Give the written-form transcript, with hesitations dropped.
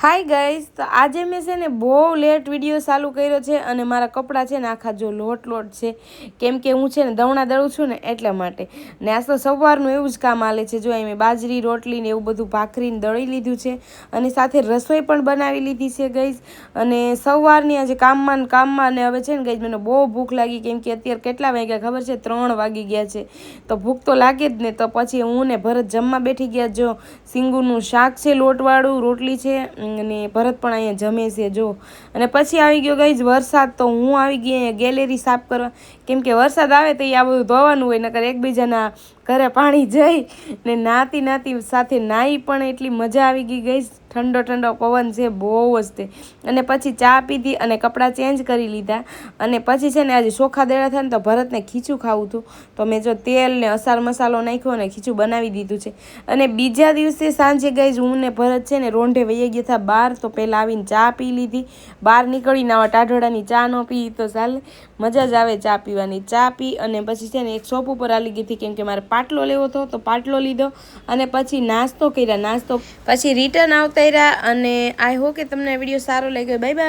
Hi guys, તો આજે મેં છે ને બહુ લેટ વિડીયો ચાલુ કર્યો છે અને મારા કપડાં છે ને આખા જો લોટ છે કેમ કે હું છે ને દવણા દળું છું ને એટલા માટે. ને આજ તો સવારનું એવું જ કામ આલે છે. જો મેં બાજરી રોટલી ને એવું બધું ભાખરીને દળી લીધું છે અને સાથે રસોઈ પણ બનાવી લીધી છે ગાઈઝ. અને સવારની આજે કામમાં ને હવે છે ને ગાઈઝ મને બહુ ભૂખ લાગી કેમ કે અત્યારે કેટલા વાગ્યા ખબર છે? 3 વાગી ગયા છે. તો ભૂખ તો લાગે જ ને. તો પછી હું ને ભરત જમવા બેઠી ગયા. જો સિંગુનું શાક છે, લોટવાળું, રોટલી છે અને ભરત પણ અહીંયા જમે છે જો. અને પછી આવી ગયો ગાઈઝ વરસાદ. તો હું આવી ગઈ અહીંયા ગેલેરી સાફ કરવા કેમ કે વરસાદ આવે તો આ બધું ધોવાનું હોય, નકર એકબીજાના ઘરે પાણી જઈ ને નાતી સાથે નાહી પણ એટલી મજા આવી ગઈ ગાઈઝ. ઠંડો ઠંડો પવન છે બહુ જ તે. અને પછી ચા પીધી અને કપડાં ચેન્જ કરી લીધા. અને પછી છે ને આજે ચોખા દેડા થાય ને તો ભરતને ખીચું ખાવું હતું. તો મેં જો તેલ ને અસાર મસાલો નાખ્યો અને ખીચું બનાવી દીધું છે. અને બીજા દિવસે સાંજે ગાઈઝ હું ને ભરત છે ને રોંઢે વહી ગયા હતા બહાર. તો પહેલાં આવીને ચા પી લીધી. બહાર નીકળીને આવા ટાઢોળાની ચા ન પી તો ચાલે, મજા જ આવે ચા પીવાની. ચા પી અને પછી છે ને એક શોપ ઉપર આવી ગઈ હતી કેમ કે મારે પાટલો લેવો હતો. તો પાટલો લીધો અને પછી નાસ્તો કર્યા. પછી રિટર્ન આવતા રહ્યા. અને આઈ હોપ કે તમને વિડીયો સારો લાગ્યો. Bye bye.